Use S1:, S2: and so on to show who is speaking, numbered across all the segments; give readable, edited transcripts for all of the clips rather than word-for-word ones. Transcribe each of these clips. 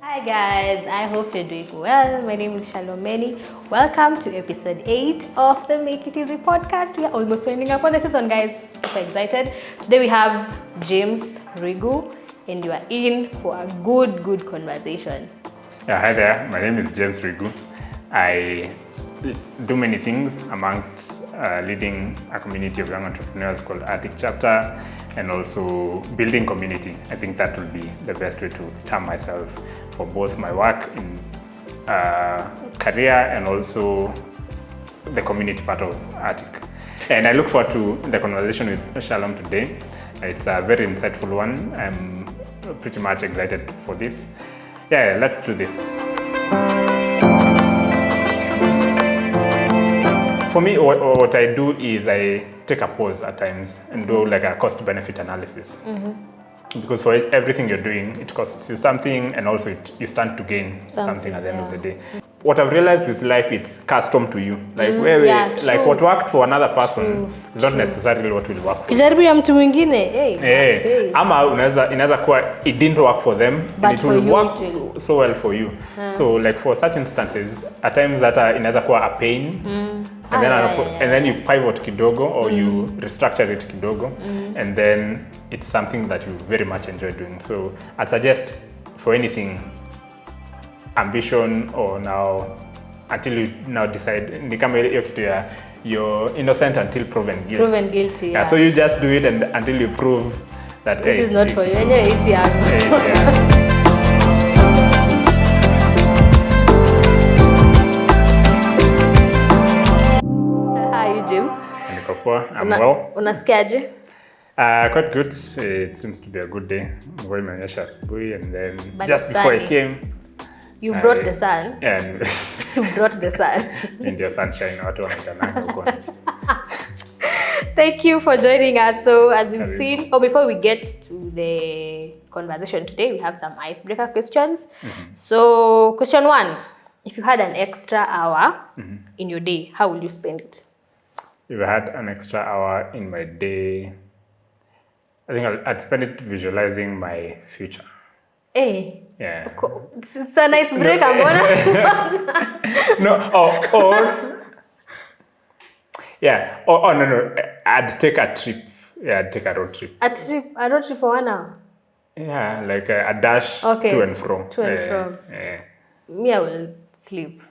S1: Hi guys, I hope you're doing well. My name is Shalomeni. Welcome to episode 8 of the Make It Easy podcast. We are almost winding up on the season, guys. Super excited. Today we have James Ruigu and you are in for a good conversation.
S2: Yeah, hi there. My name is James Ruigu. I do many things amongst leading a community of young entrepreneurs called Arctic Chapter and also building community. I think that will be the best way to term myself for both my work in career and also the community part of Arctic. And I look forward to the conversation with Shalom today. It's a very insightful one. I'm pretty much excited for this. Yeah, let's do this. For me, what I do is I take a pause at times and do like a cost-benefit analysis. Because for everything you're doing, it costs you something and also you stand to gain something at the end of the day. What I've realized with life, it's custom to you. Like like what worked for another person is not necessarily what will work for you.
S1: Kijaribu ya mtu mwingine,
S2: ama inaweza kuwa it didn't work for them
S1: but
S2: and it will
S1: you,
S2: work so well for you. So like for such instances, at times that inaweza kuwa a pain. And then you pivot kidogo or you restructure it kidogo and then it's something that you very much enjoy doing. So I'd suggest for anything, ambition or now until you now decide ni kama hiyo kitu ya you're innocent until proven guilty.
S1: Proven guilty, yeah.
S2: So you just do it and until you prove that
S1: this is not for you. Enyewe isi yangu. James.
S2: I'm well.
S1: Unasikiaje?
S2: Quite good. It seems to be a good day. Mvua imenyesha asubuhi and then
S1: but
S2: just before I came,
S1: you brought the sun.
S2: And
S1: you brought the sun.
S2: And your sunshine. Watu wanaitananga huko nje.
S1: Thank you for joining us. So as you've seen, before we get to the conversation today, we have some icebreaker questions. So question 1, if you had an extra hour in your day, how will you spend it?
S2: If I had an extra hour in my day, I think I'd spend it visualizing my future.
S1: Hey.
S2: Yeah.
S1: It's a nice break,
S2: no. I'd take a trip. Yeah, I'd take a road trip.
S1: A road trip for 1 hour?
S2: Yeah, like a dash to and fro.
S1: To and fro.
S2: Yeah.
S1: Me, I will sleep.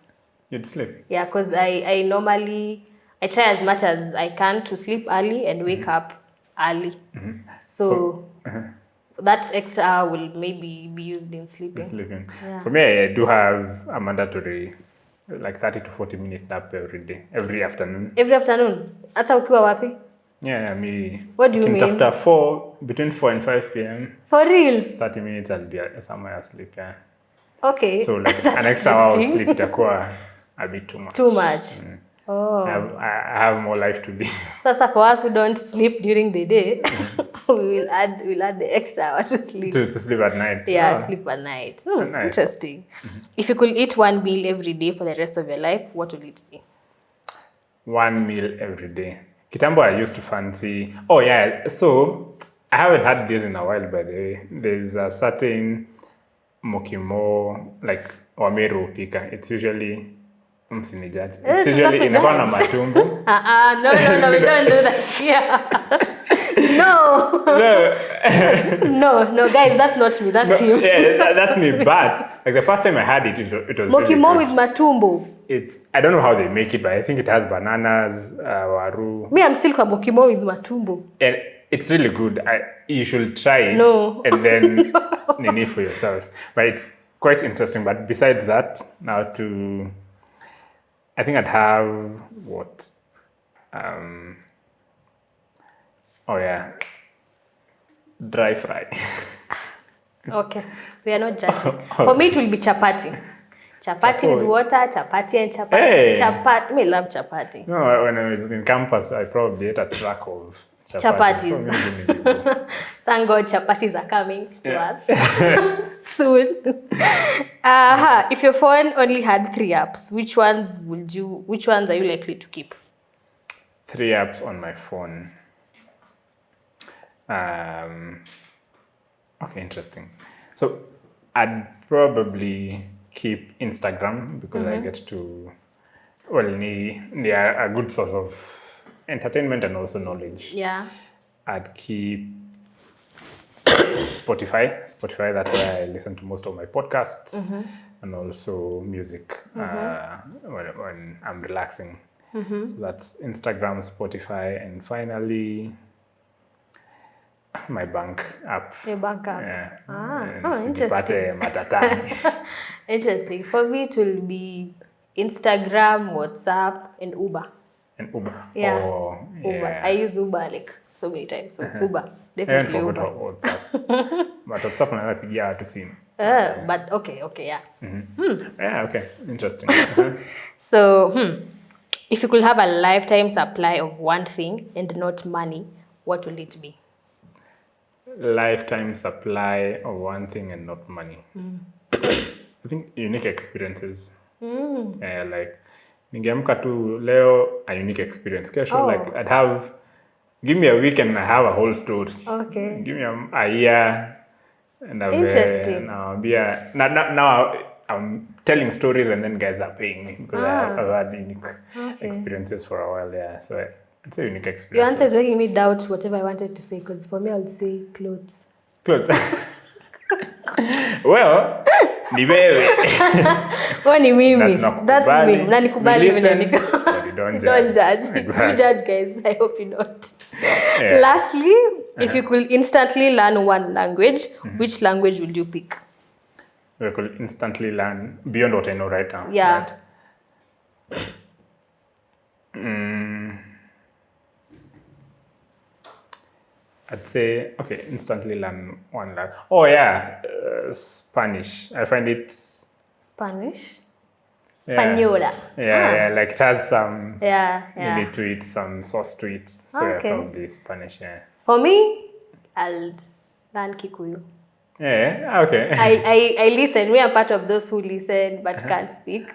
S2: You'd sleep?
S1: Yeah, because I normally, I try as much as I can to sleep early and wake up early. So that extra hour will maybe be used in sleeping. Yeah.
S2: For me, I do have a mandatory like 30 to 40 minute nap every day, every afternoon.
S1: Every afternoon? Hata ukiwa wapi?
S2: Yeah, me.
S1: What do you mean?
S2: After between 4 and 5 p.m.
S1: For real?
S2: 30 minutes I'll be somewhere asleep, yeah.
S1: Okay.
S2: So like an extra hour of sleep itakuwa a bit too much.
S1: Too much. Oh.
S2: I have more life to live.
S1: So for us who don't sleep during the day, we'll add the extra hour to sleep.
S2: To sleep at night.
S1: Yeah, sleep at night. Nice. Interesting. If you could eat one meal every day for the rest of your life, what would it be? One
S2: meal every day. Kitambo I used to fancy. Oh yeah, so I haven't had this in a while, by the way. There's a certain mokimo, like Wameru pika. It's usually msinijaji. It's usually inakuwa na matumbo.
S1: No, we don't do that here. No, guys, that's not me. That's him.
S2: Yeah, that's me. But like the first time I had it was
S1: mokimo
S2: really
S1: with matumbo.
S2: I don't know how they make it, but I think it has bananas, waru.
S1: Me, I'm still kwa mokimo with matumbo.
S2: And it's really good. You should try it.
S1: No.
S2: And then nini for yourself. But it's quite interesting. But besides that, now I think I'd have what? Dry fry.
S1: Okay, we are not judging. For me, it will be chapati. Chapati with water, chapati and chapati.
S2: Hey.
S1: Chapati, me love chapati.
S2: No, when I was in campus, I probably ate a truck of chapatis.
S1: So thank God chapatis are coming to us soon. If your phone only had 3 apps, which ones are you likely to keep?
S2: 3 apps on my phone. Okay, interesting. So I'd probably keep Instagram because I get to, they are a good source of entertainment and also knowledge.
S1: Yeah.
S2: I'd keep Spotify. Spotify, that's where I listen to most of my podcasts and also music when I'm relaxing. So that's Instagram, Spotify, and finally my bank app.
S1: Your bank app.
S2: Yeah.
S1: Interesting.
S2: Matatani.
S1: Interesting. For me, it will be Instagram, WhatsApp, and Uber.
S2: And Uber.
S1: Yeah.
S2: Oh,
S1: Uber.
S2: yeah.
S1: I use Uber like so many times. So Uber.
S2: I haven't
S1: Definitely
S2: forgot
S1: Uber.
S2: about WhatsApp. But WhatsApp another pigia to see.
S1: But okay, yeah.
S2: Yeah, okay. Interesting.
S1: So, if you could have a lifetime supply of one thing and not money, what will it be?
S2: Lifetime supply of one thing and not money. I think unique experiences. Yeah, like ningeamka tu leo a unique experience. Kesho, like I'd have, give me a week and I have a whole story.
S1: Okay.
S2: Give me a year and
S1: Interesting.
S2: now I'm telling stories and then guys are paying me because I've had unique experiences for a while. Yeah, so it's a unique experience.
S1: Your answer is making me doubt whatever I wanted to say, because for me, I would say clothes.
S2: Clothes. Well, ni wewe.
S1: What ni mimi?
S2: Na
S1: That's me.
S2: tunakubali.
S1: Mnanikubali
S2: We listen,
S1: vile niko.
S2: but we don't
S1: Don't judge.
S2: Exactly.
S1: You judge, guys. I hope you don't.
S2: Yeah.
S1: Lastly, if you could instantly learn one language, which language would you pick?
S2: We could instantly learn beyond what I know right now.
S1: Yeah.
S2: Right? I'd say, okay, instantly learn one language. Oh yeah, Spanish. I find it...
S1: Spanish?
S2: Yeah.
S1: Española.
S2: Yeah, like it has some
S1: Yeah.
S2: meaning to it, some sauce to it. So
S1: Okay.
S2: yeah, probably Spanish, yeah.
S1: For me, I'll learn Kikuyu.
S2: Yeah, okay.
S1: I listen. We are part of those who listen but can't speak.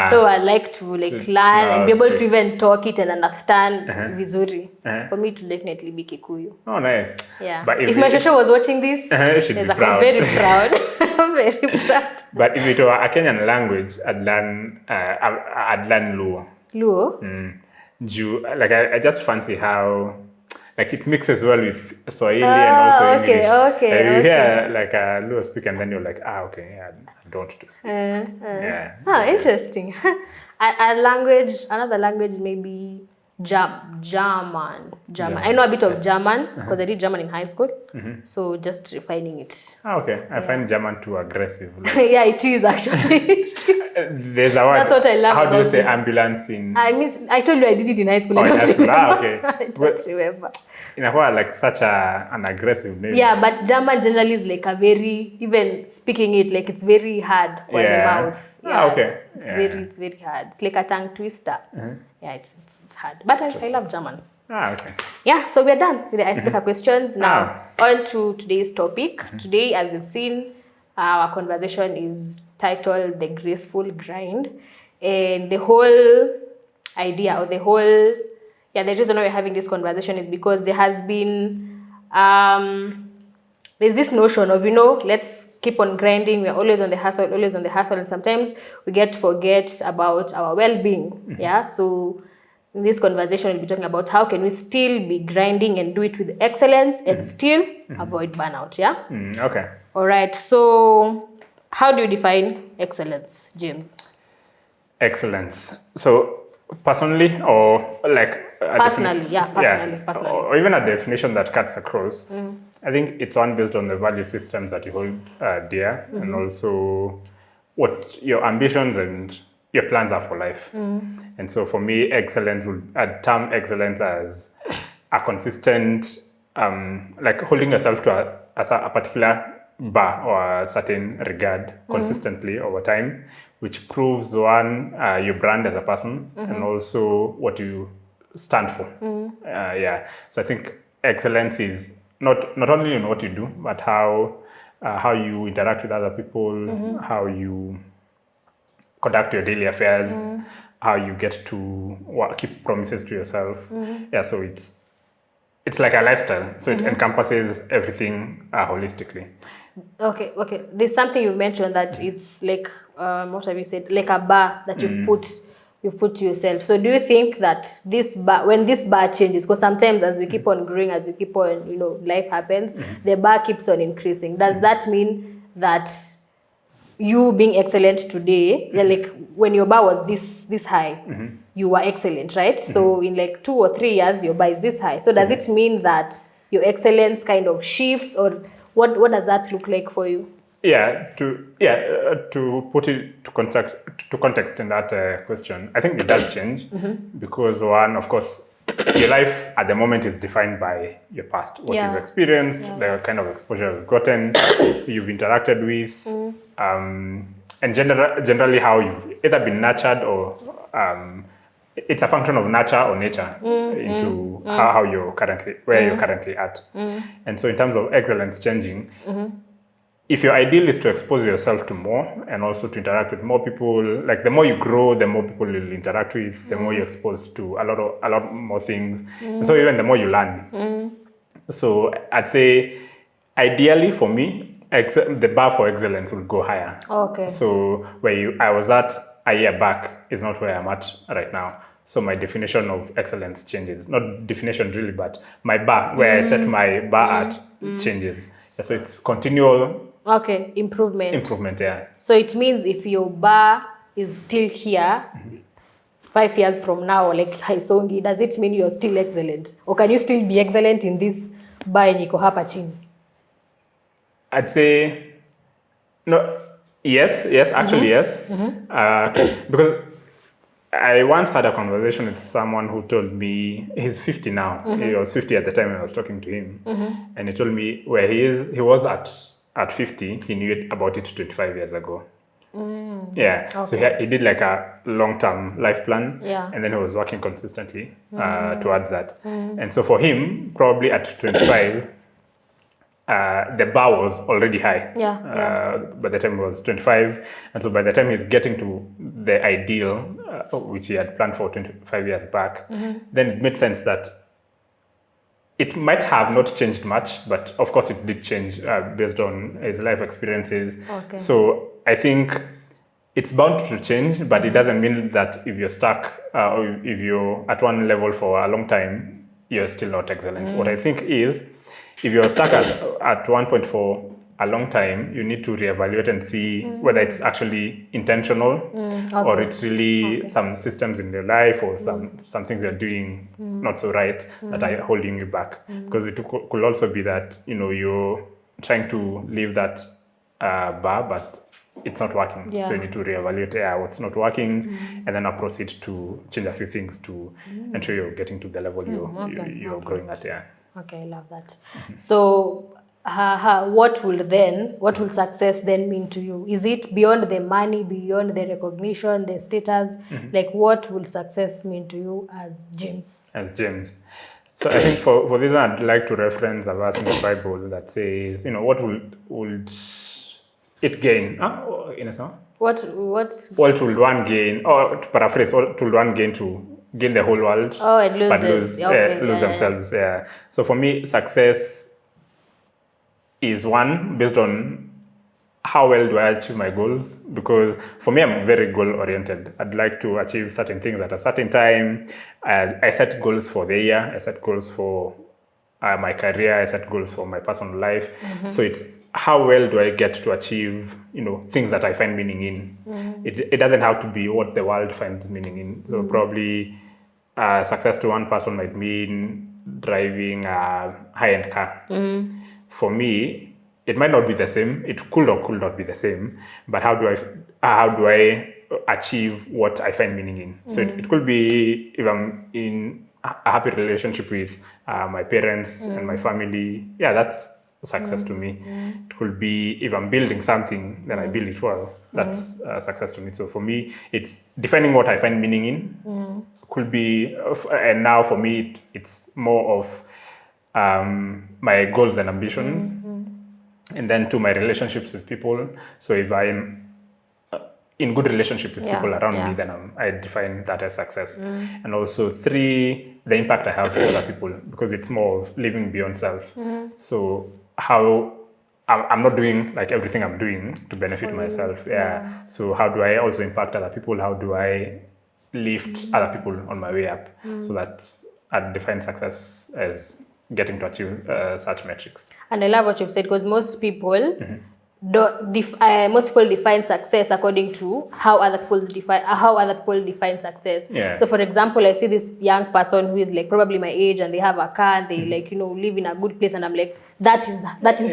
S1: So I like to learn and be able to even talk it and understand vizuri. For me to definitely be Kikuyu.
S2: Oh, nice.
S1: Yeah.
S2: But
S1: if my shosho was watching this,
S2: she'd be
S1: I'm
S2: proud.
S1: very proud. I'm very proud.
S2: But if it were a Kenyan language, I'd learn Luo.
S1: Luo?
S2: Like I just fancy how like it mixes well with Swahili and also English.
S1: Okay.
S2: You hear like a Luo speak and then you're like, okay, yeah, I don't do speak. Yeah.
S1: Interesting. Another language maybe German. I know a bit of German because I did German in high school. So just refining it.
S2: Okay. I find German too aggressive. Like,
S1: Yeah, it is actually.
S2: there's a word.
S1: That's what I love
S2: How do you
S1: about
S2: say
S1: this.
S2: ambulance in?
S1: I told you I did it in high school.
S2: Oh,
S1: I
S2: in
S1: don't
S2: high school.
S1: remember.
S2: Okay.
S1: I don't remember.
S2: Inakuwa like such an aggressive name.
S1: Yeah, but German generally is like a very, even speaking it, like it's very hard on the mouth. Yeah,
S2: okay.
S1: It's very hard. It's like a tongue twister. Yeah, it's hard. But I love German.
S2: Okay.
S1: Yeah, so we're done with the icebreaker questions. Now, on to today's topic. Today, as you've seen, our conversation is titled The Graceful Grind. And the whole idea or the reason why we're having this conversation is because there has been, there's this notion of, let's keep on grinding. We're always on the hustle. And sometimes we get to forget about our well-being. Yeah, so in this conversation, we'll be talking about how can we still be grinding and do it with excellence and still avoid burnout. Yeah?
S2: Okay.
S1: All right. So how do you define excellence, James?
S2: Excellence. So personally or like...
S1: Personally.
S2: Or even a definition that cuts across. I think it's one based on the value systems that you hold dear and also what your ambitions and your plans are for life. And so for me, excellence I'd term excellence as a consistent, like holding yourself to a particular bar or a certain regard consistently over time, which proves one, your brand as a person and also what you stand for. So I think excellence is not only in what you do, but how you interact with other people, how you conduct your daily affairs, how you get to keep promises to yourself. So it's like a lifestyle. So it encompasses everything holistically.
S1: Okay, okay. There's something you mentioned that it's like what have you said? Like a bar that you've put to yourself. So do you think that this bar, when this bar changes, because sometimes as we keep on growing, as we keep on, life happens, the bar keeps on increasing. Does that mean that you being excellent today, like when your bar was this high, you were excellent, right? So in like 2 or 3 years, your bar is this high. So does it mean that your excellence kind of shifts, or what does that look like for you?
S2: To put it to context in that question, I think it does change because one, of course, your life at the moment is defined by your past, what you've experienced, the kind of exposure you've gotten, who you've interacted with, and generally how you've either been nurtured or it's a function of nurture or nature into how you're currently, where you're currently at. And so in terms of excellence changing, if your ideal is to expose yourself to more and also to interact with more people, like the more you grow, the more people you'll interact with, the more you're exposed to a lot more things. And so even the more you learn. So I'd say ideally for me, the bar for excellence will go higher.
S1: Okay.
S2: So I was at a year back is not where I'm at right now. So my definition of excellence changes. Not definition really, but my bar, where I set my bar at, it changes. So it's continual.
S1: Okay, improvement.
S2: Improvement, yeah.
S1: So it means if your bar is still here 5 years from now, like Haisongi, does it mean you're still excellent? Or can you still be excellent in this bar yenye iko hapa chini?
S2: I'd say, no, yes, actually yes. Because I once had a conversation with someone who told me, he's 50 now. He was 50 at the time I was talking to him. And he told me where he was at 50, he knew about it 25 years ago. Yeah, okay. So he did like a long-term life plan, and then he was working consistently towards that. And so for him, probably at 25, the bar was already high. By the time he was 25, and so by the time he's getting to the ideal, which he had planned for 25 years back, then it made sense that it might have not changed much, but of course it did change based on his life experiences. Okay. So I think it's bound to change, but it doesn't mean that if you're stuck or if you're at one level for a long time, you're still not excellent. What I think is, if you're stuck at one point for a long time, you need to reevaluate and see whether it's actually intentional or it's really some systems in your life or some things you're doing not so right that are holding you back. Because it could also be that you're trying to leave that bar, but it's not working. So you need to reevaluate what's not working and then proceed to change a few things to ensure you're getting to the level you're growing at.
S1: Okay, I love that. So what will success then mean to you? Is it beyond the money, beyond the recognition, the status? Like what will success mean to you as James?
S2: As James. So I think for this one, I'd like to reference a verse in the Bible that says, what would it gain? In a song? What will one gain? Or to paraphrase, what will one gain to gain the whole world,
S1: and
S2: lose themselves? Yeah. So for me, success is one based on how well do I achieve my goals. Because for me, I'm very goal oriented. I'd like to achieve certain things at a certain time. I set goals for the year. I set goals for my career. I set goals for my personal life. So it's how well do I get to achieve, things that I find meaning in. It doesn't have to be what the world finds meaning in. So probably success to one person might mean driving a high-end car. For me, it might not be the same. It could or could not be the same. But how do I achieve what I find meaning in? So it could be if I'm in a happy relationship with my parents and my family. Yeah, that's success to me. It could be if I'm building something, then I build it well. That's success to me. So for me, it's defining what I find meaning in. Could be, and now for me, it's more of my goals and ambitions, and then to my relationships with people. So if I'm in good relationship with people around me, then I define that as success. And also 3, the impact I have to other people, because it's more of living beyond self. So how I'm not doing like everything I'm doing to benefit myself. Yeah. So how do I also impact other people? How do I lift other people on my way up? So that I define success as getting to achieve such metrics.
S1: And I love what you've said, because most people most people define success according to how other people define success.
S2: Yeah.
S1: So for example, I see this young person who is like probably my age, and they have a car, and they like, you know, live in a good place, and I'm like, that is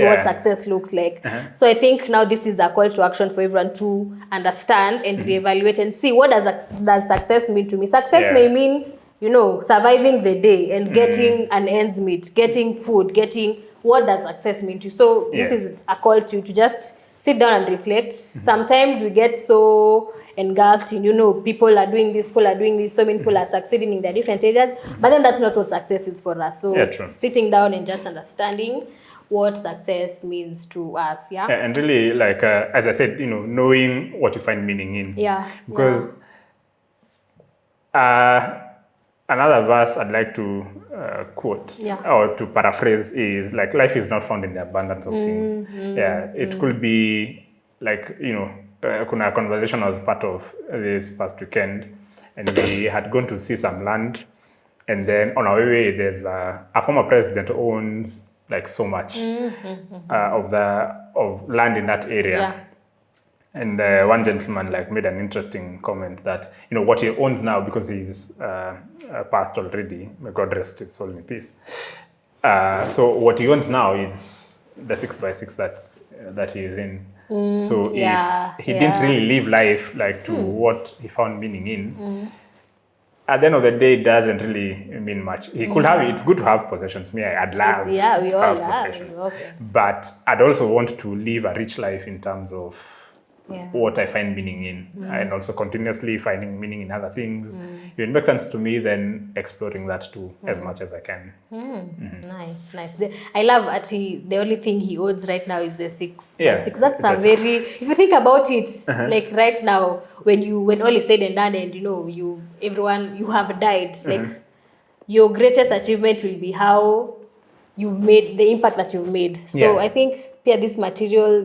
S1: what success looks like. So I think now this is a call to action for everyone to understand and reevaluate and see, what does success mean to me. Success may mean, you know, surviving the day and getting an ends meet, getting food, getting, what does success mean to you? So this is a call to just sit down and reflect. Sometimes we get so engulfed in, you know, people are doing this, so many people are succeeding in their different areas, but then that's not what success is for us. So sitting down and just understanding what success means to us.
S2: And really, like as I said, you know, knowing what you find meaning in. Because another verse I'd like to quote or to paraphrase is like, life is not found in the abundance of things. It could be like, you know, a conversation I was part of this past weekend, and we had gone to see some land, and then on our way there's a former president owns like so much of land in that area. And one gentleman like made an interesting comment that, you know, what he owns now, because he's passed already, may God rest his soul in peace. So what he owns now is the 6x6 that he is in. So if he didn't really live life like to what he found meaning in, at the end of the day, it doesn't really mean much. He could have, it's good to have possessions. Me, I'd love
S1: we
S2: to
S1: all
S2: have possessions.
S1: Okay.
S2: But I'd also want to live a rich life in terms of what I find meaning in, and also continuously finding meaning in other things. If it makes sense to me, then exploring that too as much as I can.
S1: Nice. I love actually the only thing he owns right now is the 6x6. That's a very, if you think about it, like right now, when all is said and done, and you know, you have died, like your greatest achievement will be how you've made the impact that you've made. So I think these material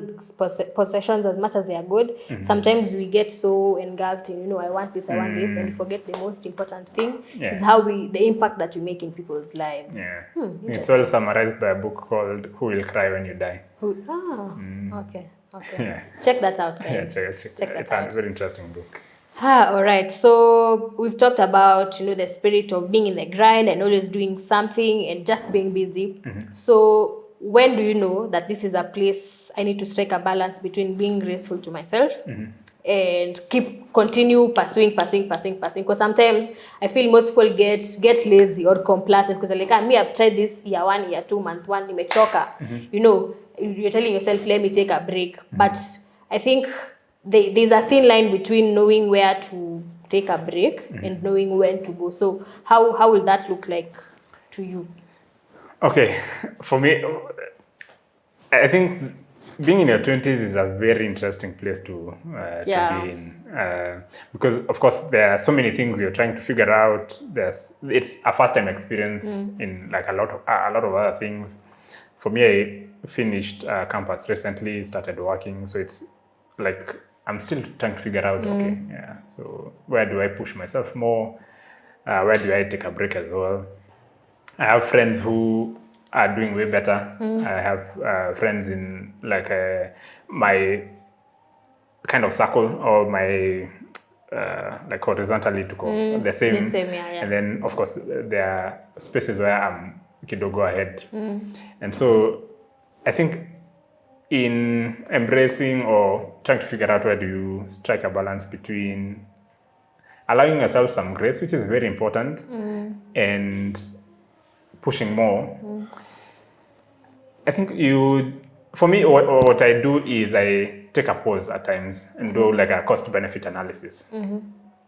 S1: possessions, as much as they are good, sometimes we get so engulfed in, you know, I want this, and we forget the most important thing is how the impact that we make in people's lives.
S2: It's all summarized by a book called Who Will Cry When You Die.
S1: Okay. Check that out, guys.
S2: Check that out. It's a very interesting book.
S1: All right. So we've talked about, you know, the spirit of being in the grind and always doing something and just being busy. So when do you know that this is a place I need to strike a balance between being graceful to myself and continue pursuing? Because sometimes I feel most people get lazy or complacent, because they're like, I've tried this year 1, year 2, month 1, nimechoka. You know, you're telling yourself, let me take a break. But I think there's a thin line between knowing where to take a break and knowing when to go. So how will that look like to you?
S2: Okay, for me, I think being in your 20s is a very interesting place to be in. Because of course there are so many things you're trying to figure out. It's a first-time experience in like a lot of other things. For me, I finished campus recently, started working, so it's like I'm still trying to figure out, so where do I push myself more? Where do I take a break as well? I have friends who are doing way better. I have friends in like my kind of circle, or my like horizontally to go the same. And then of course there are spaces where I'm kidogo ahead. And so I think in embracing or trying to figure out where do you strike a balance between allowing yourself some grace, which is very important, and pushing more. I think for me, what I do is I take a pause at times and do like a cost-benefit analysis.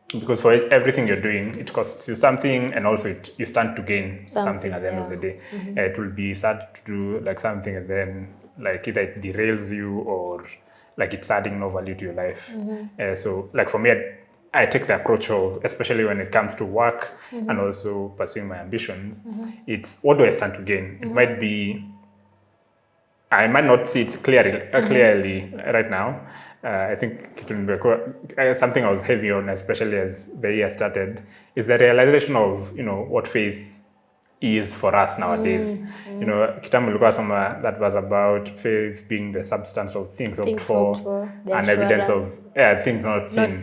S2: Because for everything you're doing, it costs you something, and also you stand to gain something at the end of the day. It will be sad to do like something and then like either it derails you or like it's adding no value to your life. So like for me, I take the approach of, especially when it comes to work and also pursuing my ambitions, it's what do I stand to gain? It might be I might not see it clearly right now. I think something I was heavy on, especially as the year started, is the realization of what faith is for us nowadays. Kitambo ilikuwa soma that was about faith being the substance of things hoped for and evidence of things not seen.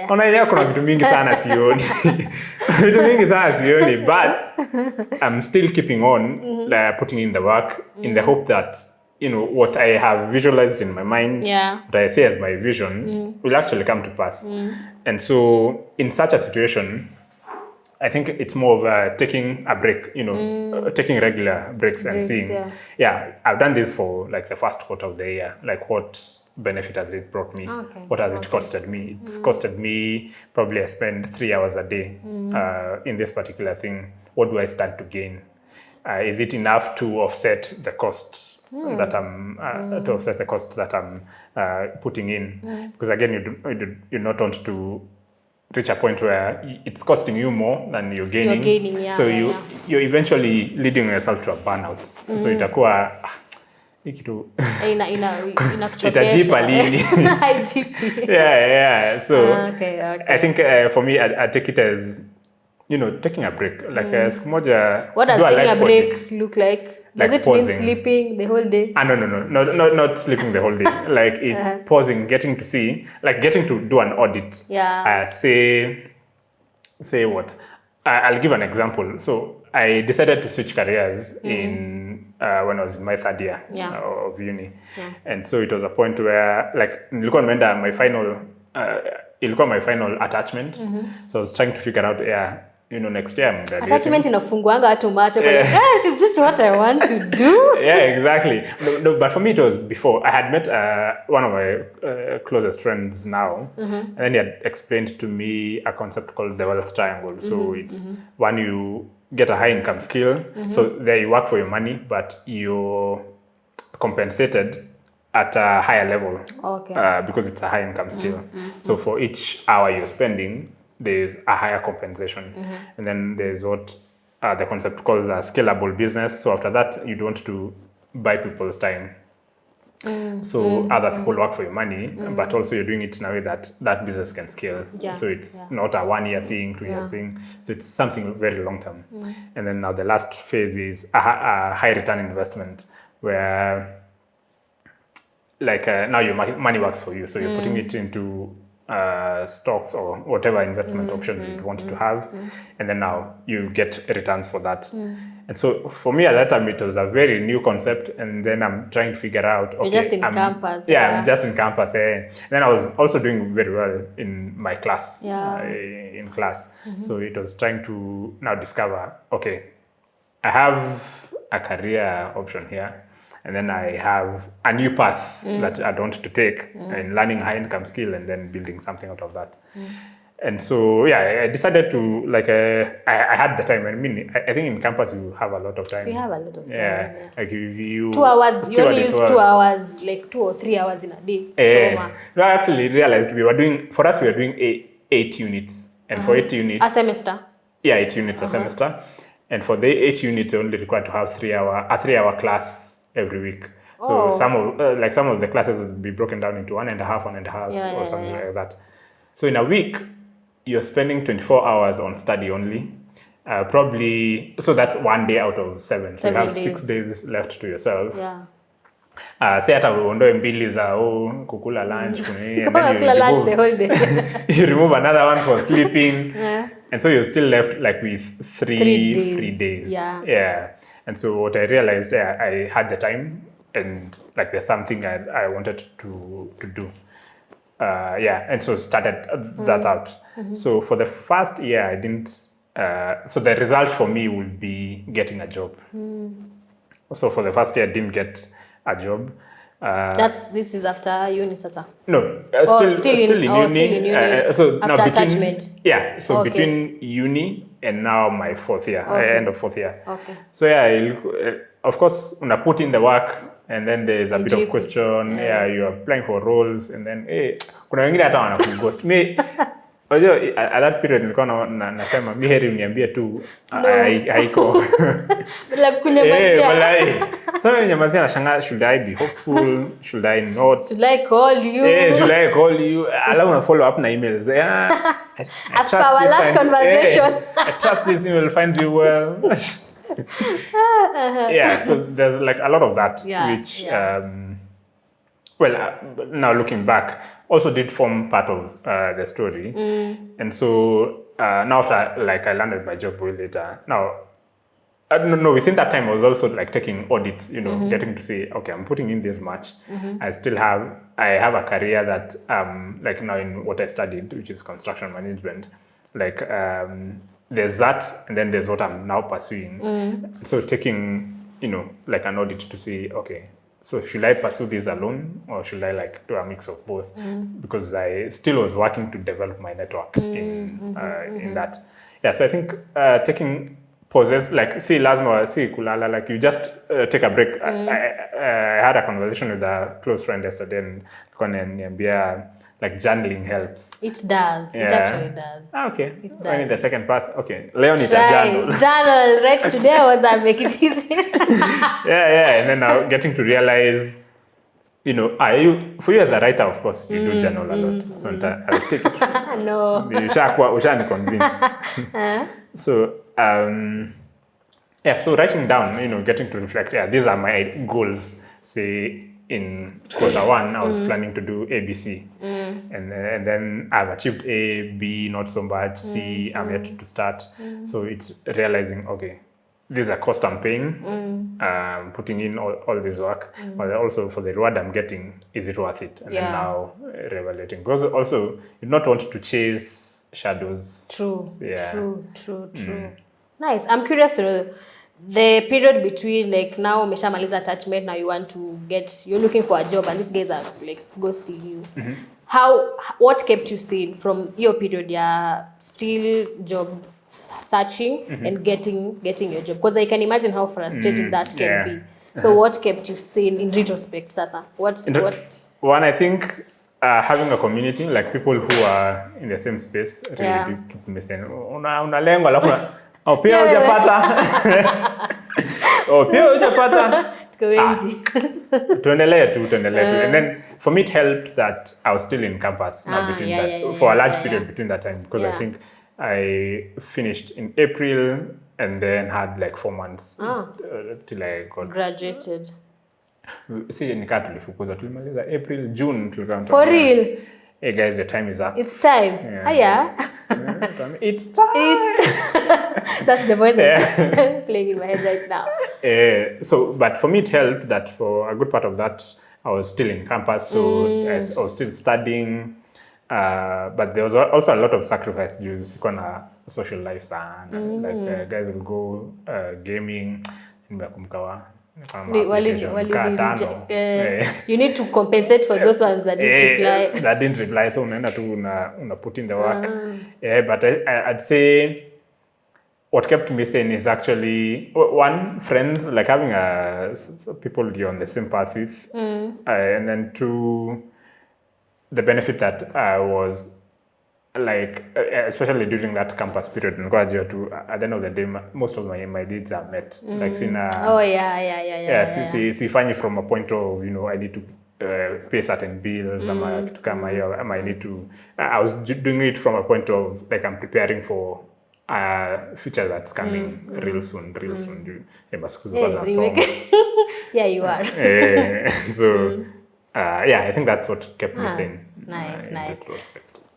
S2: Kuna vitu mingi sana sioni. Vitu mingi sana sioni, but I'm still keeping on putting in the work in the hope that what I have visualized in my mind, what I say as my vision, will actually come to pass. And so in such a situation, I think it's more of taking a break, taking regular breaks and seeing. I've done this for like the first quarter of the year. Like, what benefit has it brought me? What has it costed me? It's costed me probably I spend 3 hours a day in this particular thing. What do I stand to gain? Is it enough to offset the costs that I'm putting in? Because again, you not want to reach a point where it's costing you more than you're gaining. So you're eventually leading yourself to a burnout. So itakuwa ikitu itajipa lini. So I think for me I take it as taking a break. Like siku moja.
S1: What does taking a break look like? Does it mean sleeping the whole day?
S2: No, not sleeping the whole day. Like it's pausing, getting to do an audit. Say what? I'll give an example. So I decided to switch careers in when I was in my third year of uni. And so it was a point where nilikuwa nimeenda my final attachment. So I was trying to figure out next year I'm graduating.
S1: Attachment inafunguanga watu macho is this what I want to do?
S2: Exactly. No, but for me it was before. I had met one of my closest friends now, and then he had explained to me a concept called the wealth triangle. So it's when you get a high income skill, so there you work for your money, but you're compensated at a higher level because it's a high income skill. So for each hour you're spending, there's a higher compensation. And then there's what the concept calls a scalable business. So after that, you don't want to buy people's time. So other people work for your money, but also you're doing it in a way that that business can scale. So it's not a 1 year thing, 2 years thing. So it's something very long term. And then now the last phase is a high return investment, where now your money works for you. So you're putting it into stocks or whatever investment options you want to have, and then now you get returns for that. And so for me at that time it was a very new concept, and then I'm trying to figure out
S1: You're just in campus.
S2: I'm just in campus. And then I was also doing very well in my class, in class. So it was trying to now discover, okay, I have a career option here, and then I have a new path that I want to take in learning high income skill and then building something out of that. And so, I decided to, I had the time. I mean, I think in campus you have a lot of time.
S1: We have a lot of time.
S2: Like if you
S1: 2 hours, you only use 2 hours, like 2 or 3 hours in a day.
S2: No, I actually realized we were doing 8 units. And for 8 units.
S1: A semester?
S2: Yeah, 8 units a semester. And for the 8 units, you're only required to have a 3-hour class every week. So some of the classes would be broken down into 1.5 or something like that. So in a week, you're spending 24 hours on study only. Probably, so that's 1 day out of 7. So you have 6 days left to yourself. Say hata uondoe mbili za kukula lunch, and then
S1: lunch the whole day.
S2: You remove another one for sleeping. And so you're still left with 3 free days. And so what I realized, I had the time, and there's something I wanted to do. And so started that out. So for the first year, I didn't. So the result for me would be getting a job. So for the first year, I didn't get a job.
S1: This is after uni, sasa?
S2: No, still in uni. So
S1: after
S2: now
S1: attachment.
S2: So between uni and now my 4th year, end of 4th year. So of course, when I put in the work, and then there's a bit of question. You're applying for roles, and then kuna wengine hata wanakughost. Unajua at that period nilikuwa nasema mi heri uniambie tu haiko.
S1: Like kunyamazia.
S2: Walai. So nyamazia nashangaa, should I be hopeful? Should I not?
S1: Should I call you?
S2: Should I call you? Allow una follow up na emails.
S1: As per our last conversation.
S2: I trust this email finds you well. Yeah, so there's like a lot of that, which now looking back, also did form part of the story. And so now after like I landed my job way later. Now, no, within that time I was also like taking audits, getting to say, okay, I'm putting in this much. I have a career that like now in what I studied, which is construction management, like there's that, and then there's what I'm now pursuing. So taking, like an audit to see, okay, so should I pursue this alone, or should I like do a mix of both? Because I still was working to develop my network in that. Yeah, so I think taking pauses, like kulala, like you just take a break. I had a conversation with a close friend yesterday, and like journaling helps.
S1: It does.
S2: Yeah.
S1: It actually does.
S2: Okay.
S1: It does.
S2: I mean the second pass. Okay. Leonita journal.
S1: Journal. Right today I was at Make It Easy.
S2: Yeah. And then now getting to realize, for you as a writer, of course, you do journal a lot. So I'll take it.
S1: No.
S2: Ushani convinced. So so writing down, getting to reflect. Yeah, these are my goals. Say in Q1, I was planning to do ABC, and then I've achieved A, B, not so much, C, I'm yet to start. So it's realizing, okay, this is a cost I'm paying, putting in all this work, but also for the reward I'm getting, is it worth it? And then now revelating. Because also, you don't want to chase shadows.
S1: True.
S2: Yeah.
S1: True. Nice. I'm curious to know the period between like now umeshamaliza attachment, now you're looking for a job, and these guys are like ghosting you. What kept you sane from your period? Yeah, still job searching and getting your job, because I can imagine how frustrating that can be. So what kept you sane in retrospect, Sasa? What?
S2: One, I think having a community, like people who are in the same space, really do keep me sane. Una lengo alafu pia hujapata. Pia hujapata. Tuendelee tu. And then for me it helped that I was still in campus for a large period between that time, because I think I finished in April and then had like 4 months till I got
S1: graduated.
S2: See, nikaa tulifukuzwa, tulimaliza April, June tulikuwa.
S1: For real?
S2: Hey guys, the time is up.
S1: It's time.
S2: It's time.
S1: That's the voice playing in my head right now.
S2: So, but for me it helped that for a good part of that I was still in campus, so I was still studying. But there was also a lot of sacrifice due to social life, like guys will go gaming in Bakumkawa.
S1: You need to compensate for those ones that
S2: didn't reply. So unaenda tu una put in the work. But I'd say what kept me sane is actually one, friends, like having people you're on the same path with, and then two, the benefit that I was like, especially during that campus period, at the end of the day, most of my needs are met. Like, sifanyi from a point of, I need to pay certain bills, I was doing it from a point of, like, I'm preparing for a future that's coming real soon.
S1: Yeah, you are.
S2: So, I think that's what kept me sane.
S1: Nice.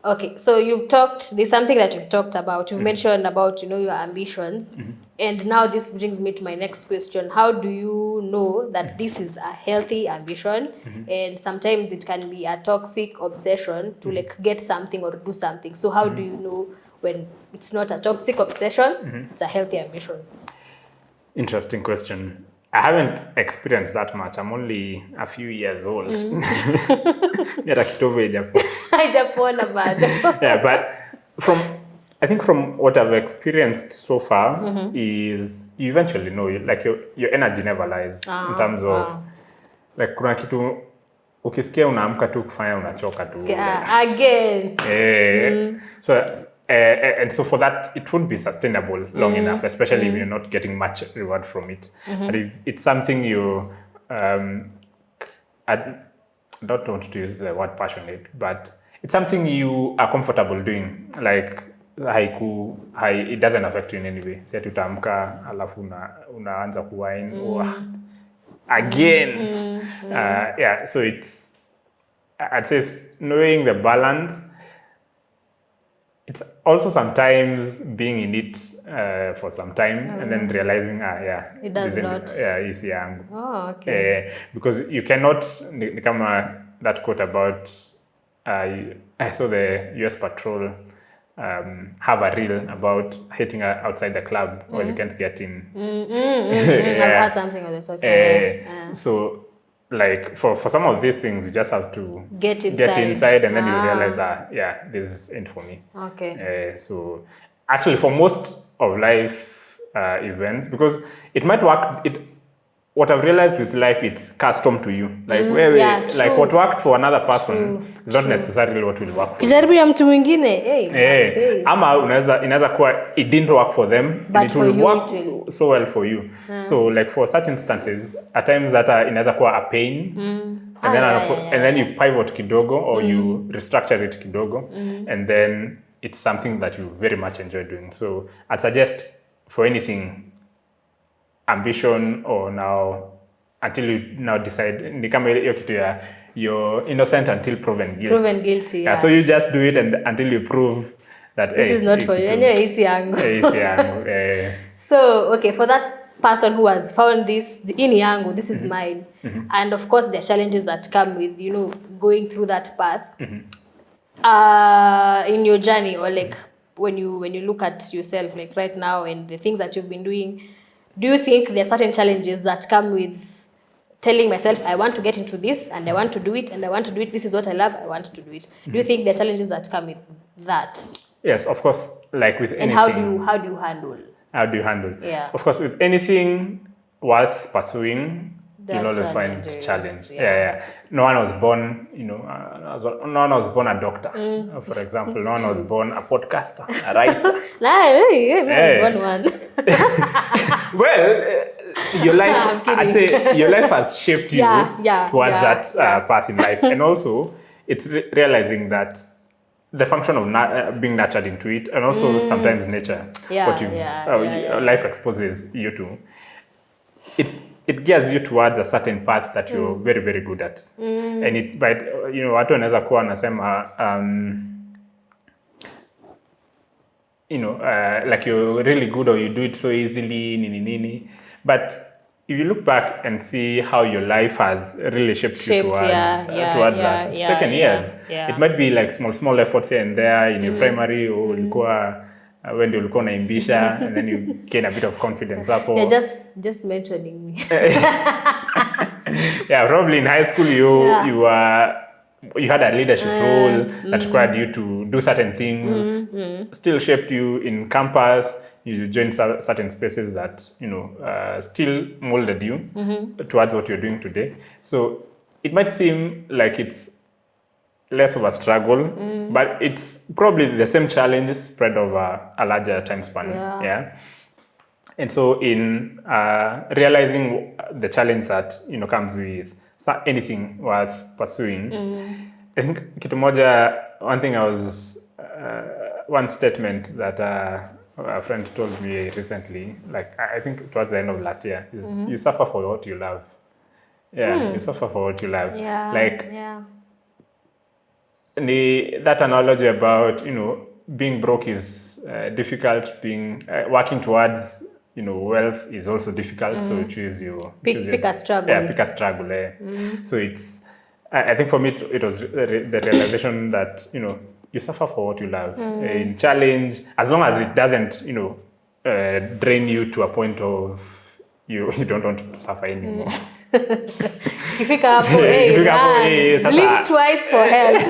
S1: Okay, so there's something that you've talked about. You've mentioned about, your ambitions. And now this brings me to my next question. How do you know that this is a healthy ambition? And sometimes it can be a toxic obsession to like get something or do something. So how do you know when it's not a toxic obsession, it's a healthy ambition?
S2: Interesting question. I haven't experienced that much. I'm only a few years old. Yeah, but I think from what I've experienced so far is you eventually know, like your energy never lies in terms of like kuna kitu ukisikia unaamka tu kufanya unachoka tu.
S1: Again.
S2: So and so for that it won't be sustainable long enough, especially if you're not getting much reward from it. But if it's something you I don't want to use the word passionate, but it's something you are comfortable doing, like it doesn't affect you in any way. Say utaamka alafu unaanza kuwine again. Yeah, so it's, I'd say, knowing the balance. It's also sometimes being in it for some time and then realizing,
S1: it does not.
S2: Easy yangu.
S1: Oh, okay.
S2: Because you cannot, that quote about, I saw the US Patrol have a reel about hitting outside the club while you can't get in.
S1: I've heard something of the sort.
S2: So, like for some of these things, you just have to
S1: get inside
S2: and then you realize this ain't for me.
S1: Okay.
S2: So actually for most of life events, because it might work, what I've realized with life, it's custom to you. Like what worked for another person is not necessarily what will work for you.
S1: Kijaribu ya mtu mwingine,
S2: ama inaweza kuwa it didn't work for them,
S1: but
S2: it will work so well for you. So like for such instances, at times that inaweza kuwa a pain, and then you pivot kidogo or you restructure it kidogo, and then it's something that you very much enjoy doing. So I'd suggest for anything, ambition or now until you now decide, ni kama hiyo kitu ya you're innocent until proven guilty.
S1: Proven guilty, yeah.
S2: So you just do it until you prove that
S1: this is not for you. Easy yangu. So okay, for that person who has found this in yangu, this is mine, and of course there are challenges that come with going through that path. In your journey, or like when you look at yourself like right now and the things that you've been doing, do you think there are certain challenges that come with telling myself, I want to get into this and I want to do it and I want to do it, this is what I love, I want to do it? Do you think there are challenges that come with that?
S2: Yes, of course, like with anything.
S1: And how do you handle?
S2: How do you handle?
S1: Yeah.
S2: Of course, with anything worth pursuing, you'll always find challenge. Yeah. No one was born, no one was born a doctor, for example. No one was born a podcaster, a writer.
S1: I was born one.
S2: Well, your life, I'd say your life has shaped you towards that path in life. And also, it's realizing that the function of being nurtured into it, and also sometimes nature, life exposes you to, it gears you towards a certain path that you're very, very good at. And it, but watu wanaweza kuwa wanasema, like you're really good or you do it so easily, nini. But if you look back and see how your life has really shaped you towards that, it's taken years. It might be like small efforts here and there in your primary, or ulikuwa when ulikuwa unaimbisha, and then you gain a bit of confidence hapo.
S1: Yeah, just mentioning me.
S2: Yeah, probably in high school you had a leadership role that required you to do certain things, still shaped you in campus. You joined certain spaces that, still molded you towards what you're doing today. So it might seem like it's less of a struggle, but it's probably the same challenges spread over a larger time span. Yeah. And so in realizing the challenge that, comes with anything worth pursuing, I think one statement that a friend told me recently, like I think towards the end of last year, is you suffer for what you love. Yeah, you suffer for what you love.
S1: Yeah.
S2: Like that analogy about being broke is difficult. Working towards wealth is also difficult. So choose
S1: pick a struggle.
S2: Yeah, pick a struggle. So it's, I think for me it was the realization that you suffer for what you love. In challenge, as long as it doesn't, drain you to a point of you don't want to suffer anymore.
S1: Ikifika hapo, blink twice for help.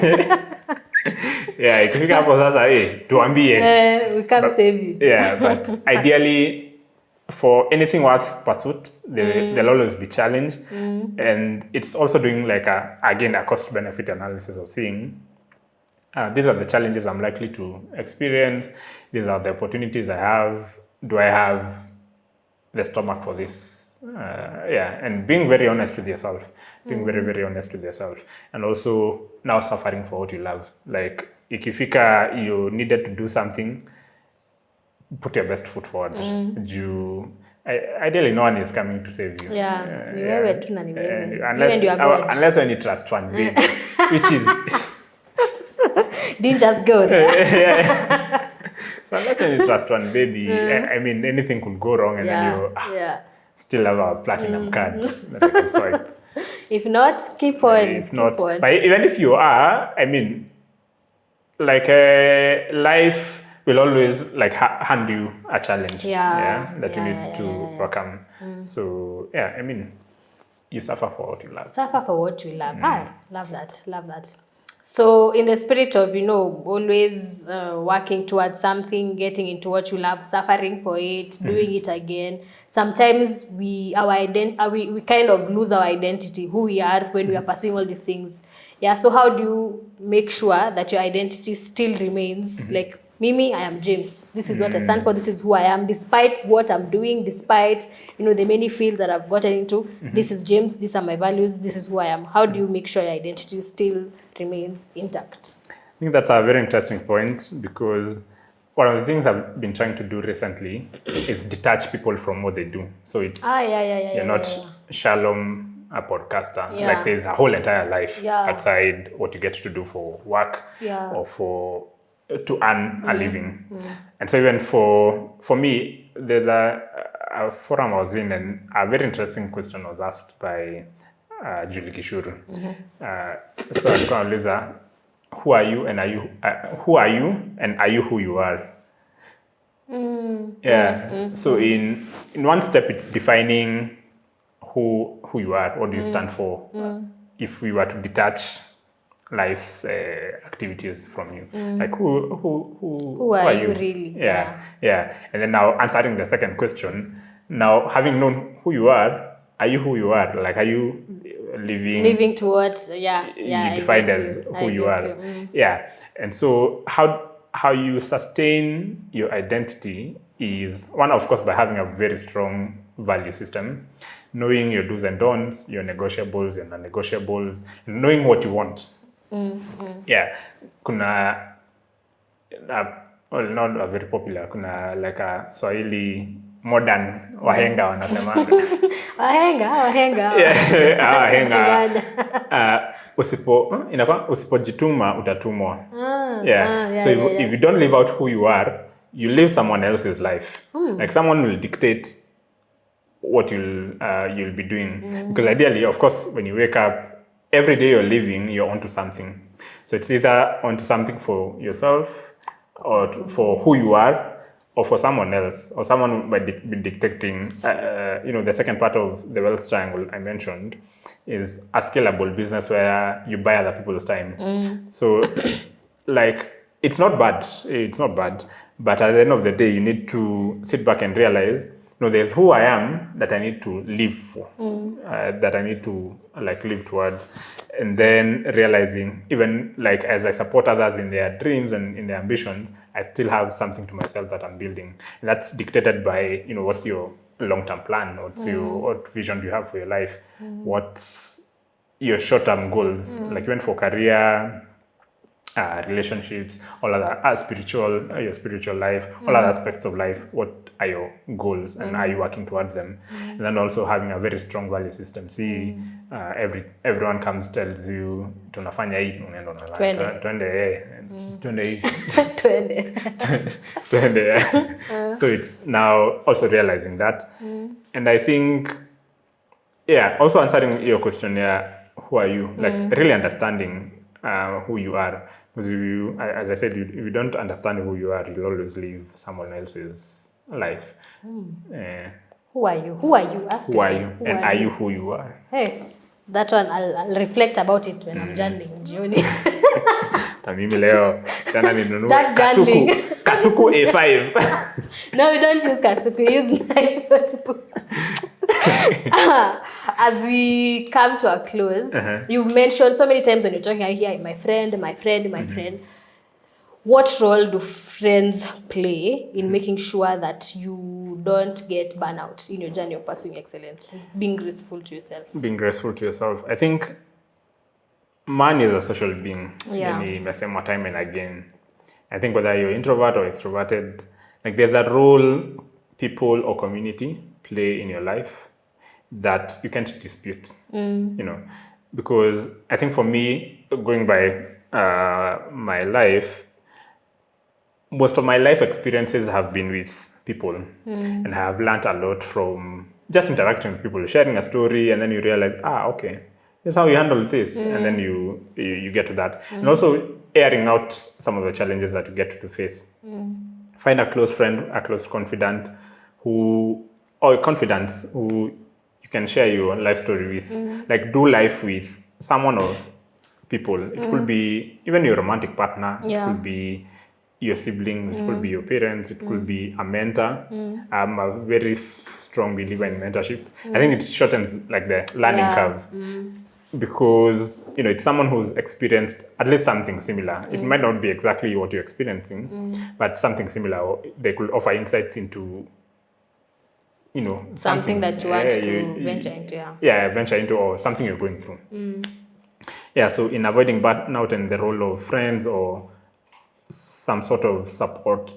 S2: Yeah, ikifika hapo sasa, tuambie.
S1: We can't save you.
S2: Yeah, but ideally, for anything worth pursuit, there'll always be challenge. And it's also doing like a cost benefit analysis of seeing these are the challenges I'm likely to experience. These are the opportunities I have. Do I have the stomach for this? And being very honest with yourself. Being very, very honest with yourself. And also now suffering for what you love. Like, ikifika, you needed to do something, put your best foot forward. Ideally, no one is coming to save you. Unless when you trust one baby, which is...
S1: Didn't just go there.
S2: So unless when you trust one baby, I mean, anything could go wrong and then you still have a platinum card that I can swipe.
S1: If not, keep on.
S2: If not, but even if you are, I mean, like life will always like hand you a challenge that you need to overcome. So I mean, you suffer for what you love.
S1: Suffer for what you love. Love that. So in the spirit of, always working towards something, getting into what you love, suffering for it, doing it again, sometimes we kind of lose our identity, who we are when we are pursuing all these things. So how do you make sure that your identity still remains like, Mimi, I am James. This is what I stand for. This is who I am. Despite what I'm doing, despite, the many fields that I've gotten into, this is James. These are my values. This is who I am. How do you make sure your identity still remains intact?
S2: I think that's a very interesting point, because one of the things I've been trying to do recently is detach people from what they do. So it's you're not Shalom, a podcaster. Like, there's a whole entire life outside what you get to do for work or to earn a living. And so even for me, there's a forum I was in, and a very interesting question was asked by Julie Kishuru. So alikuwa anauliza, who are you and are you who you are? So in one step, it's defining who you are, what do you stand for. If we were to detach life's activities from you, like who
S1: are you really?
S2: And then now answering the second question, now having known who you are you who you are? Like, are you living
S1: towards
S2: you defined as who you are? And so how you sustain your identity is one, of course, by having a very strong value system, knowing your do's and don'ts, your negotiables, your non-negotiables, knowing what you want. Kuna not a very popular, kuna like a Swahili modern wahenga wanasema. wahenga. Usipojituma utatumwa. So if you don't live out who you are, you live someone else's life. Like, someone will dictate what you'll be doing. Because ideally, of course, when you wake up, every day you're living, you're onto something. So it's either onto something for yourself, or for who you are, or for someone else, or someone by dictating. The second part of the wealth triangle I mentioned is a scalable business where you buy other people's time. So, like, it's not bad. But at the end of the day, you need to sit back and realize, there's who I am that I need to live for, that I need to live towards. And then realizing, even like as I support others in their dreams and in their ambitions, I still have something to myself that I'm building. And that's dictated by, what's your long-term plan? What vision do you have for your life? What's your short-term goals? Like, even for career, relationships, all other your spiritual life, all other aspects of life. What are your goals, and are you working towards them? And then also having a very strong value system. See, everyone comes, tells you tunafanya hii, unaenda twende. So it's now also realizing that. And I think also answering your question, who are you? Like, really understanding who you are. Because as I said, if you don't understand who you are, you'll always live someone else's life.
S1: Who are you? Ask
S2: who are you? And are you who you are?
S1: Hey, that one, I'll reflect about it when I'm journaling.
S2: Tamimi leo, tena ninunue
S1: Start journaling.
S2: Kasuku A5.
S1: No, we don't use Kasuku. We use nice notebooks. As we come to a close, you've mentioned so many times when you're talking here, my friend. What role do friends play in making sure that you don't get burnout in your journey of pursuing excellence and being graceful to yourself?
S2: Being graceful to yourself. I think man is a social being.
S1: Yeah.
S2: Time and again. I think whether you're introvert or extroverted, like there's a role people or community play in your life that you can't dispute. Because I think for me, going by my life, most of my life experiences have been with people, and I have learned a lot from just interacting with people, sharing a story, and then you realize, okay, this is how you handle this, and then you get to that, and also airing out some of the challenges that you get to face. Find a close friend, a close confidant who you can share your life story with. Like do life with someone or people. It could be even your romantic partner. It could be your siblings. It could be your parents. It could be a mentor. I'm a very strong believer in mentorship. I think it shortens like the learning curve. Because it's someone who's experienced at least something similar. It might not be exactly what you're experiencing, but something similar. Or they could offer insights into
S1: something that you want to venture into.
S2: Venture into, or something you're going through. So in avoiding burnout and the role of friends or some sort of support,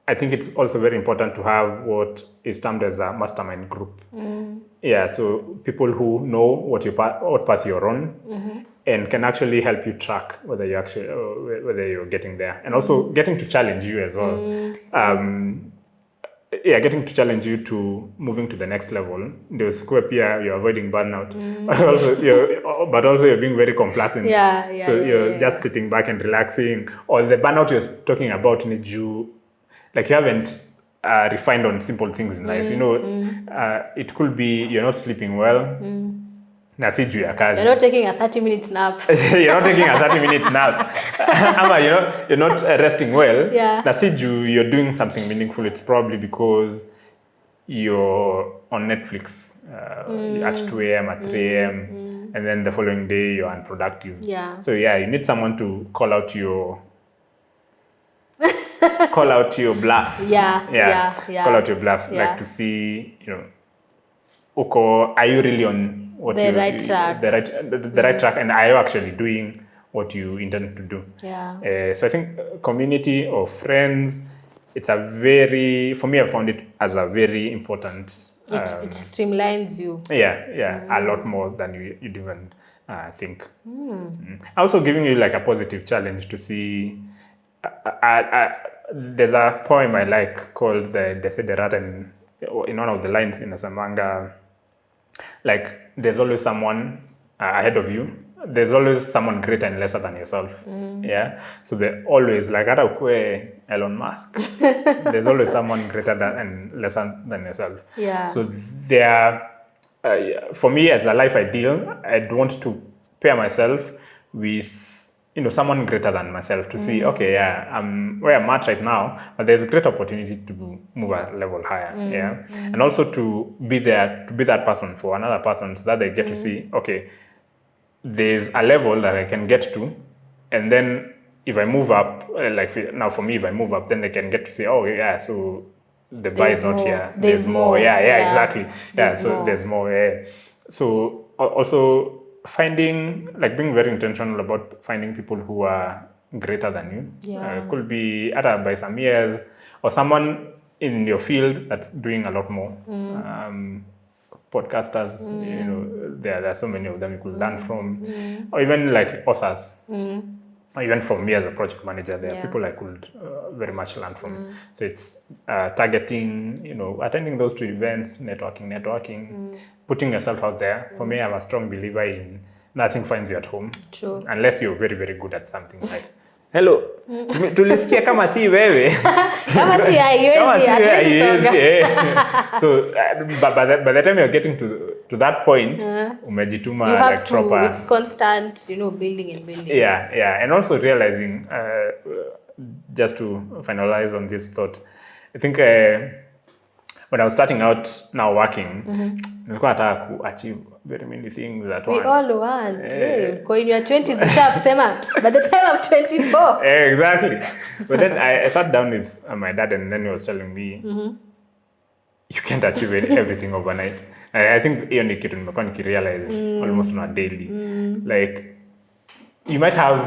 S2: I think it's also very important to have what is termed as a mastermind group. So people who know what path you're on, and can actually help you track whether you're getting there, and also getting to challenge you as well. Getting to challenge you to moving to the next level. There's you're avoiding burnout, but also you're being very complacent. So you're just sitting back and relaxing. Or the burnout you're talking about needs you, like you haven't refined on simple things in life. It could be you're not sleeping well. You're
S1: not taking a 30-minute nap.
S2: You're not taking a 30-minute nap. You're not resting well. You're doing something meaningful. It's probably because you're on Netflix at 2 a.m., at 3 a.m., and then the following day you're unproductive. So you need someone to call out your bluff. Call out your bluff. Like to see, are you really on the right track, and are you actually doing what you intend to do? So I think community or friends, for me, I found it as a very important.
S1: It streamlines you.
S2: A lot more than you'd even think. Also giving you like a positive challenge to see. There's a poem I like called the Desiderata, and in one of the lines in Asamanga, like there's always someone ahead of you. There's always someone greater and lesser than yourself. So they're always like Elon Musk. There's always someone greater than and lesser than yourself. So for me as a life ideal, I'd want to pair myself with someone greater than myself to see, I'm where I'm at right now, but there's great opportunity to move a level higher. And also to be there, to be that person for another person, so that they get to see, there's a level that I can get to, and then if I move up, now for me, if I move up, then they can get to say, so the bar is not here. There's more. Exactly. There's more. So also being very intentional about finding people who are greater than you. Could be either by some years or someone in your field that's doing a lot more. Podcasters, there are so many of them you could learn from, or even like authors. Or even from me as a project manager, there are people I could very much learn from. So it's targeting, attending those two events, networking, putting yourself out there. For me, I'm a strong believer in nothing finds you at home.
S1: True.
S2: Unless you're very, very good at something. Like, hello, tulisikia kama si wewe.
S1: Kama si haiwezi.
S2: So by the time you're getting to that point, umejituma
S1: you have
S2: like
S1: to,
S2: proper.
S1: It's constant, building and building.
S2: And also realizing just to finalize on this thought, I think when I was starting out now working, nilikuwa nataka ku-achieve very many things at once.
S1: We all want. Go in your 20s, ushakusema, by the time I'm 24.
S2: Exactly. But then I sat down with my dad, and then he was telling me, you can't achieve everything overnight. I think hiyo ni kitu nimekuwa nikirealize almost on a daily. Like, you might have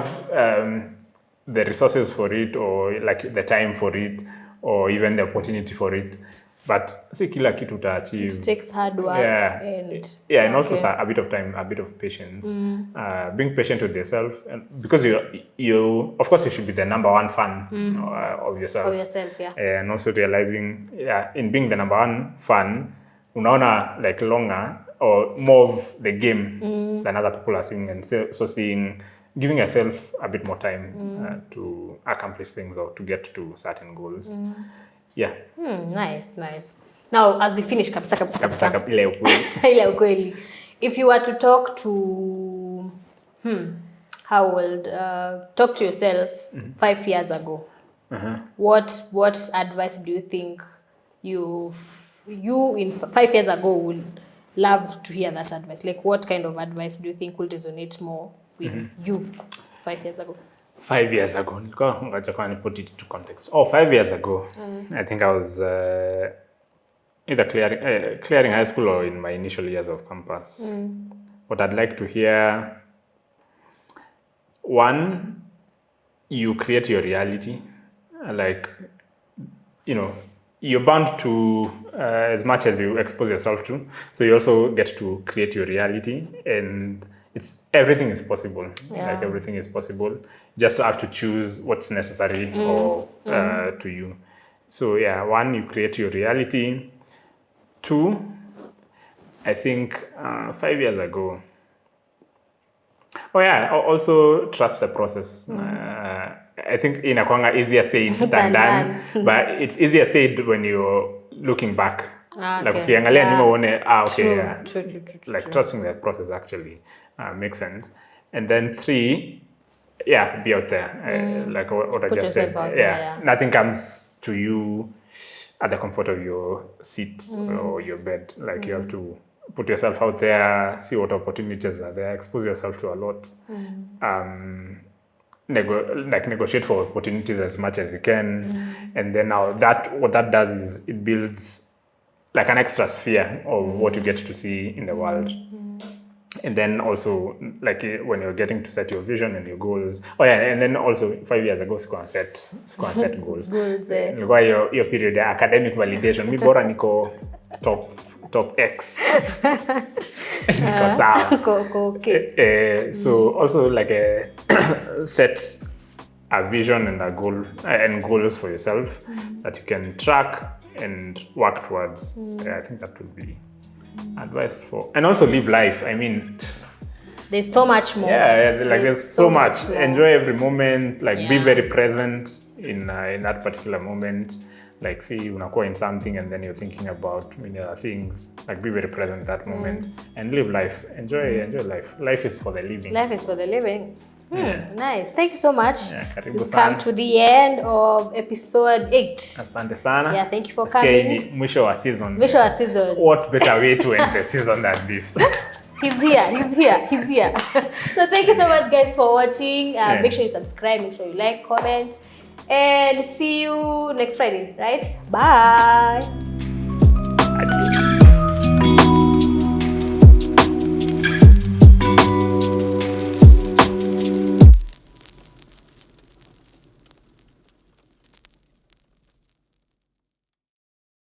S2: the resources for it, or like the time for it, or even the opportunity for it, but si kila kitu uta achieve.
S1: It takes hard work
S2: and also a bit of time, a bit of patience. Being patient with yourself, and because you of course you should be the number one fan of yourself.
S1: Of yourself,
S2: and also realizing, in being the number one fan, unaona like longer or more of the game than other people are seeing, and so giving yourself a bit more time to accomplish things or to get to certain goals.
S1: Nice. Now, as we finish, kabisa.
S2: Ile
S1: ukweli. If you were to talk to, how old? Talk to yourself 5 years ago. What advice do you think you in 5 years ago would love to hear that advice? Like, what kind of advice do you think will resonate more with you 5 years ago?
S2: 5 years ago, ngoja put it into context. 5 years ago, I think I was either clearing high school or in my initial years of campus. What I'd like to hear, one, you create your reality. Like, you're bound to as much as you expose yourself to. So you also get to create your reality, and everything is possible. Like, everything is possible. Just have to choose what's necessary or to you. So one, you create your reality. 2, I think 5 years ago. Also trust the process. I think inakwanga easier said than done, but it's easier said when you're looking back. Like, ukiangalia nyuma uone,
S1: True.
S2: Like, trusting the process actually makes sense. And then 3, be out there. Like what I just said. Nothing comes to you at the comfort of your seat or your bed. Like, you have to put yourself out there, see what opportunities are there, expose yourself to a lot. Negotiate for opportunities as much as you can. And then now what that does is it builds like an extra sphere of what you get to see in the world. And then also, like, when you're getting to set your vision and your goals. And then also 5 years ago, sikuwa set goals. Nilikuwa your period ya academic validation. Mi bora niko top X. Niko sawa.
S1: Okay.
S2: So also, like, set a vision and a goal and goals for yourself that you can track and work towards. So I think that would be advice for, and also live life. I mean,
S1: there's so much more.
S2: There's so much. Enjoy every moment. Like, be very present in that particular moment. Like, see, unakuwa in something and then you're thinking about many other things. Like, be very present in that moment and live life. Enjoy life. Life is for the living.
S1: Life is for the living. Nice. Thank you so much. We've
S2: sana.
S1: come to the end of episode 8.
S2: Asante sana.
S1: Thank you for coming.
S2: Mwisho wa season.
S1: What
S2: better way to end the season than this?
S1: He's here. So thank you so much, guys, for watching. Make sure you subscribe, make sure you like, comment, and see you next Friday, right? Bye.